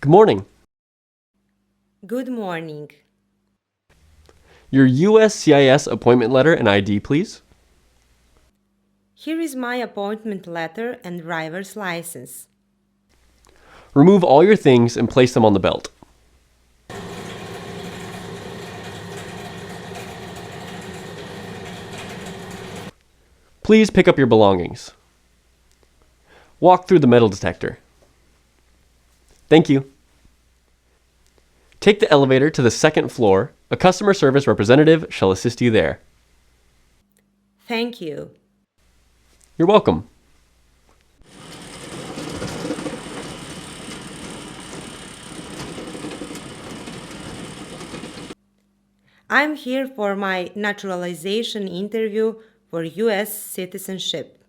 Good morning. Good morning. Your USCIS appointment letter and ID, please. Here is my appointment letter and driver's license. Remove all your things and place them on the belt. Please pick up your belongings. Walk through the metal detector. Thank you. Take the elevator to the second floor. A customer service representative shall assist you there. Thank you. You're welcome. I'm here for my naturalization interview for U.S. citizenship.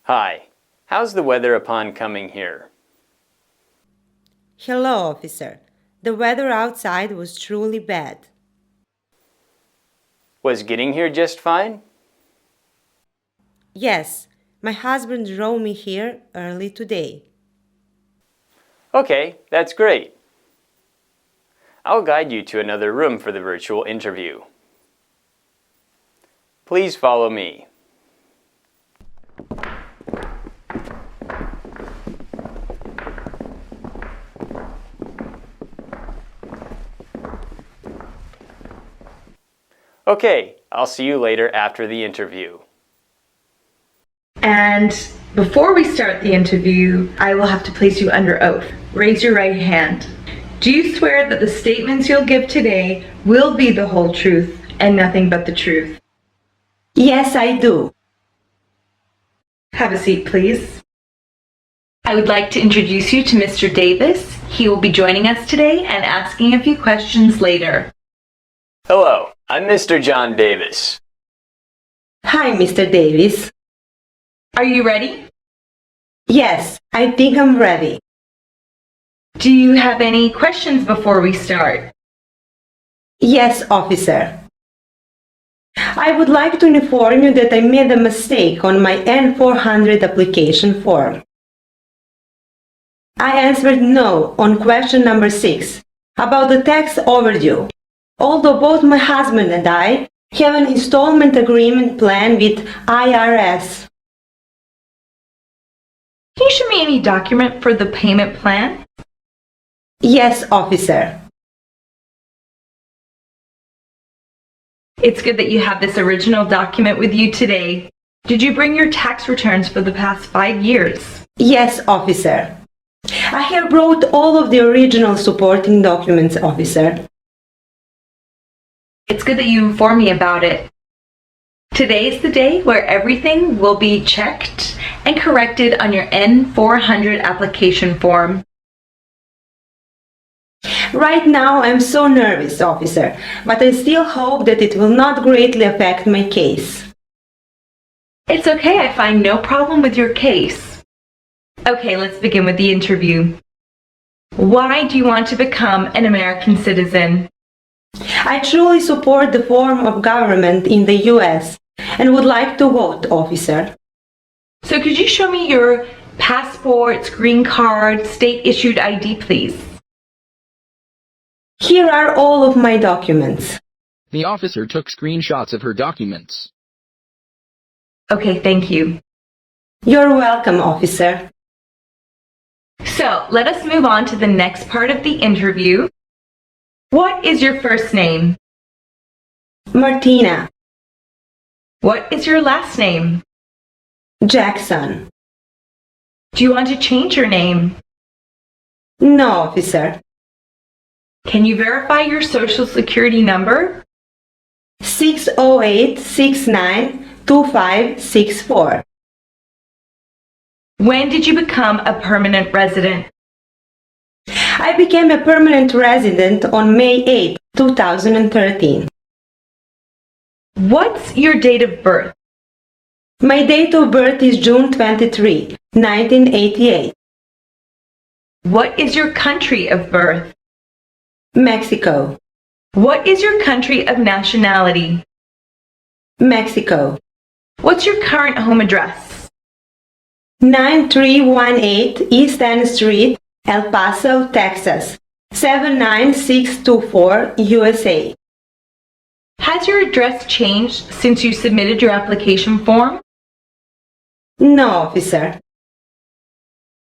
Hi. How's the weather upon coming here? Hello, officer. The weather outside was truly bad. Was getting here just fine? Yes, my husband drove me here early today. Okay, that's great. I'll guide you to another room for the virtual interview. Please follow me. Okay, I'll see you later after the interview. And before we start the interview, I will have to place you under oath. Raise your right hand. Do you swear that the statements you'll give today will be the whole truth and nothing but the truth? Yes, I do. Have a seat, please. I would like to introduce you to Mr. Davis. He will be joining us today and asking a few questions later. Hello, I'm Mr. John Davis. Hi, Mr. Davis. Are you ready? Yes, I think I'm ready. Do you have any questions before we start? Yes, officer. I would like to inform you that I made a mistake on my N400 application form. I answered no on question number 6 about the tax overdue, although both my husband and I have an installment agreement plan with IRS. Can you show me any document for the payment plan? Yes, officer. It's good that you have this original document with you today. Did you bring your tax returns for the past 5 years? Yes, officer. I have brought all of the original supporting documents, officer. It's good that you informed me about it. Today is the day where everything will be checked and corrected on your N400 application form. Right now, I'm so nervous, officer, but I still hope that it will not greatly affect my case. It's okay, I find no problem with your case. Okay, let's begin with the interview. Why do you want to become an American citizen? I truly support the form of government in the U.S. and would like to vote, officer. So could you show me your passports, green card, state-issued ID, please? Here are all of my documents. The officer took screenshots of her documents. Okay, thank you. You're welcome, officer. So, let us move on to the next part of the interview. What is your first name? Martina. What is your last name? Jackson. Do you want to change your name? No, officer. Can you verify your social security number? 608-69-2564. When did you become a permanent resident? I became a permanent resident on May 8, 2013. What's your date of birth? My date of birth is June 23, 1988. What is your country of birth? Mexico. What is your country of nationality? Mexico. What's your current home address? 9318 East End Street, El Paso, Texas, 79624, USA. Has your address changed since you submitted your application form? No, officer.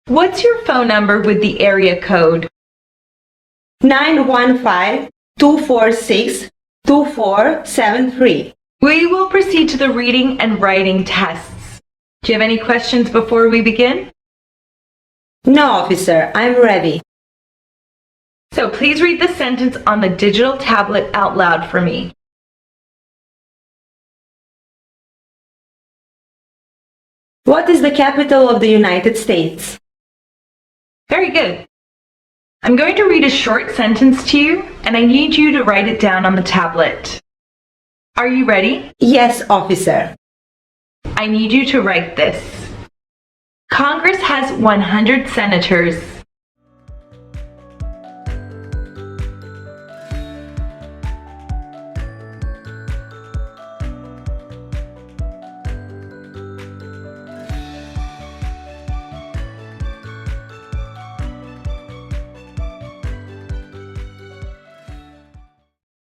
What's your phone number with the area code? 915-246-2473. We will proceed to the reading and writing tests. Do you have any questions before we begin? No, officer, I'm ready. So please read the sentence on the digital tablet out loud for me. What is the capital of the United States? Very good. I'm going to read a short sentence to you, and I need you to write it down on the tablet. Are you ready? Yes, officer. I need you to write this. Congress has 100 senators.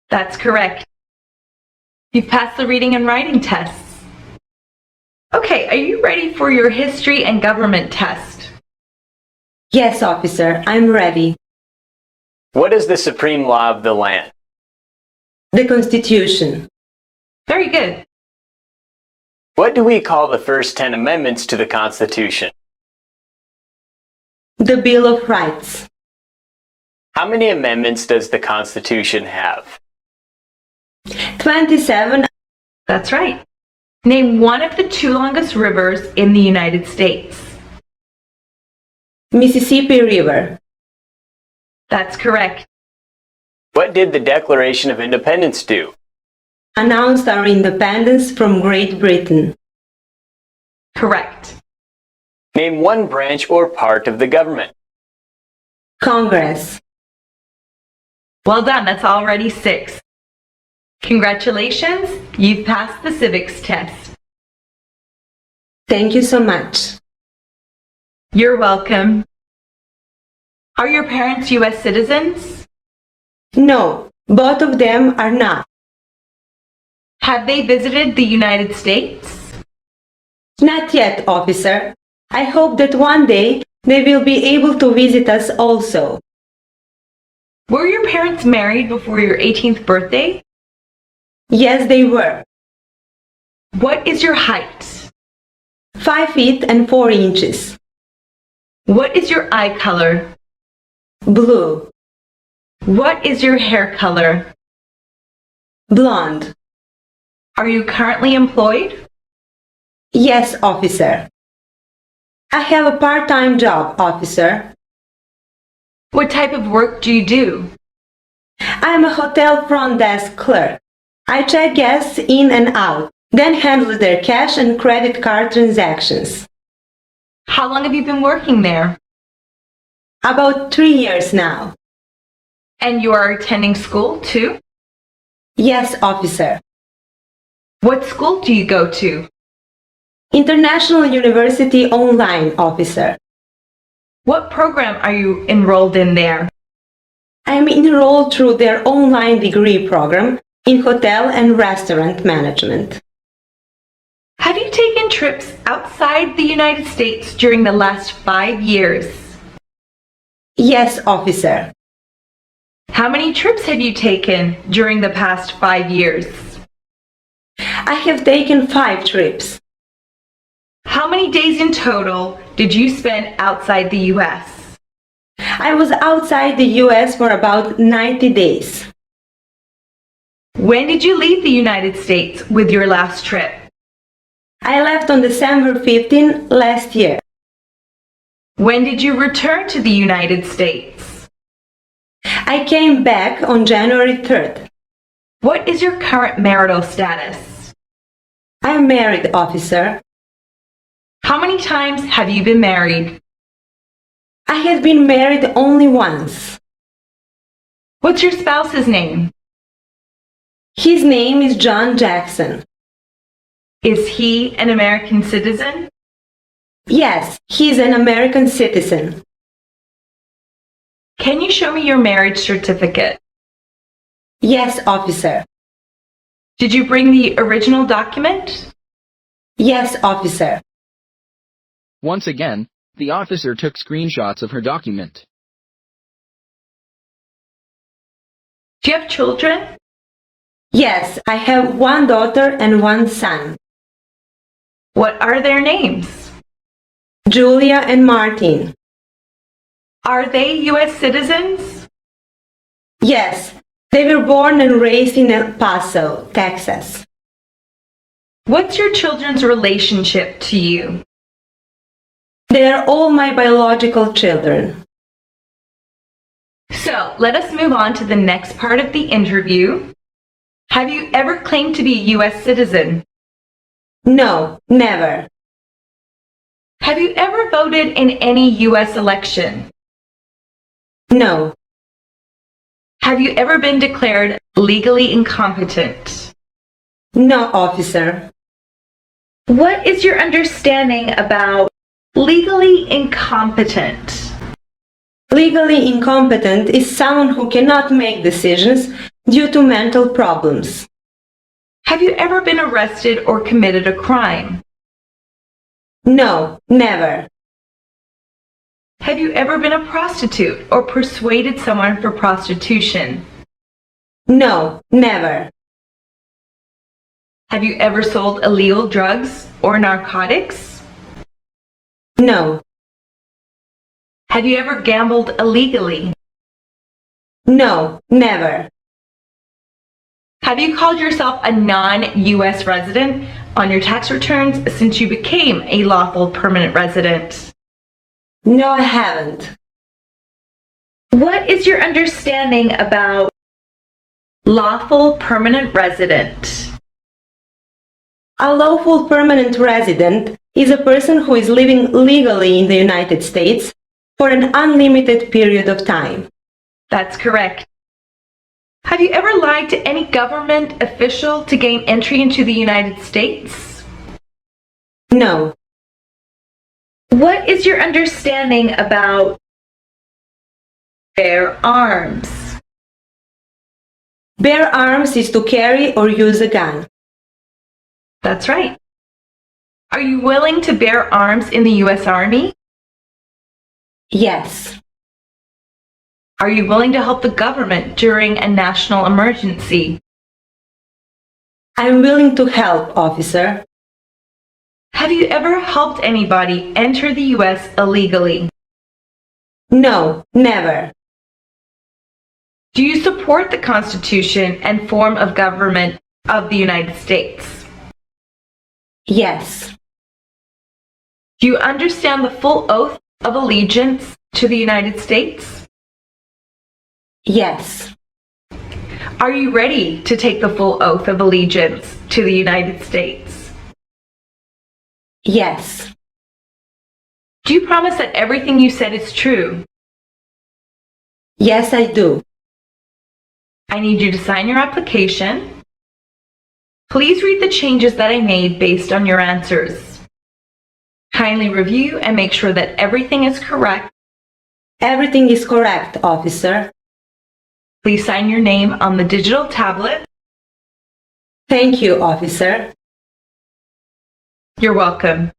That's correct. You've passed the reading and writing tests. Okay, are you ready for your history and government test? Yes, officer, I'm ready. What is the supreme law of the land? The Constitution. Very good. What do we call the first 10 amendments to the Constitution? The Bill of Rights. How many amendments does the Constitution have? 27. That's right. Name one of the two longest rivers in the United States. Mississippi River. That's correct. What did the Declaration of Independence do? Announced our independence from Great Britain. Correct. Name one branch or part of the government. Congress. Well done, that's already 6. Congratulations, you've passed the civics test. Thank you so much. You're welcome. Are your parents U.S. citizens? No, both of them are not. Have they visited the United States? Not yet, officer. I hope that one day they will be able to visit us also. Were your parents married before your 18th birthday? Yes, they were. What is your height? 5 feet and 4 inches. What is your eye color? Blue. What is your hair color? Blonde. Are you currently employed? Yes, officer. I have a part-time job, officer. What type of work do you do? I am a hotel front desk clerk. I check guests in and out, then handle their cash and credit card transactions. How long have you been working there? About 3 years now. And you are attending school too? Yes, officer. What school do you go to? International University Online, officer. What program are you enrolled in there? I am enrolled through their online degree program in hotel and restaurant management. Have you taken trips outside the United States during the last 5 years? Yes, officer. How many trips have you taken during the past 5 years? I have taken 5 trips. How many days in total did you spend outside the U.S.? I was outside the U.S. for about 90 days. When did you leave the United States with your last trip? I left on December 15 last year. When did you return to the United States? I came back on January 3rd. What is your current marital status? I am married, officer. How many times have you been married? I have been married only once. What's your spouse's name? His name is John Jackson. Is he an American citizen? Yes, he is an American citizen. Can you show me your marriage certificate? Yes, officer. Did you bring the original document? Yes, officer. Once again, the officer took screenshots of her document. Do you have children? Yes, I have one daughter and one son. What are their names? Julia and Martin. Are they U.S. citizens? Yes, they were born and raised in El Paso, Texas. What's your children's relationship to you? They are all my biological children. So, let us move on to the next part of the interview. Have you ever claimed to be a U.S. citizen? No, never. Have you ever voted in any U.S. election? No. Have you ever been declared legally incompetent? No, officer. What is your understanding about legally incompetent? Legally incompetent is someone who cannot make decisions due to mental problems. Have you ever been arrested or committed a crime? No, never. Have you ever been a prostitute or persuaded someone for prostitution? No, never. Have you ever sold illegal drugs or narcotics? No. Have you ever gambled illegally? No, never. Have you called yourself a non-U.S. resident on your tax returns since you became a lawful permanent resident? No, I haven't. What is your understanding about lawful permanent resident? A lawful permanent resident is a person who is living legally in the United States for an unlimited period of time. That's correct. Have you ever lied to any government official to gain entry into the United States? No. What is your understanding about bear arms? Bear arms is to carry or use a gun. That's right. Are you willing to bear arms in the U.S. Army? Yes. Are you willing to help the government during a national emergency? I'm willing to help, officer. Have you ever helped anybody enter the U.S. illegally? No, never. Do you support the Constitution and form of government of the United States? Yes. Do you understand the full oath of allegiance to the United States? Yes. Are you ready to take the full oath of allegiance to the United States? Yes. Do you promise that everything you said is true? Yes, I do. I need you to sign your application. Please read the changes that I made based on your answers. Kindly review and make sure that everything is correct. Everything is correct, officer. Please sign your name on the digital tablet. Thank you, officer. You're welcome.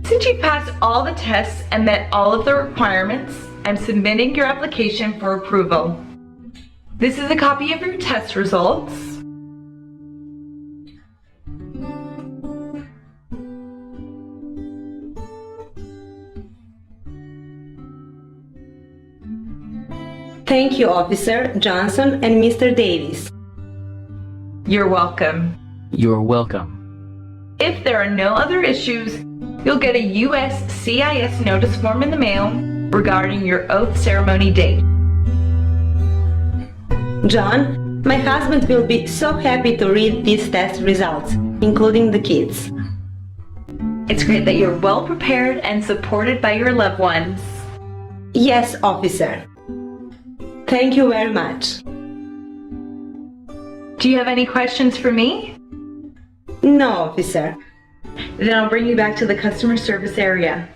Since you passed all the tests and met all of the requirements, I'm submitting your application for approval. This is a copy of your test results. Thank you, Officer Johnson and Mr. Davis. You're welcome. You're welcome. If there are no other issues, you'll get a USCIS notice form in the mail regarding your oath ceremony date. John, my husband will be so happy to read these test results, including the kids. It's great that you're well prepared and supported by your loved ones. Yes, officer. Thank you very much. Do you have any questions for me? No, officer. Then I'll bring you back to the customer service area.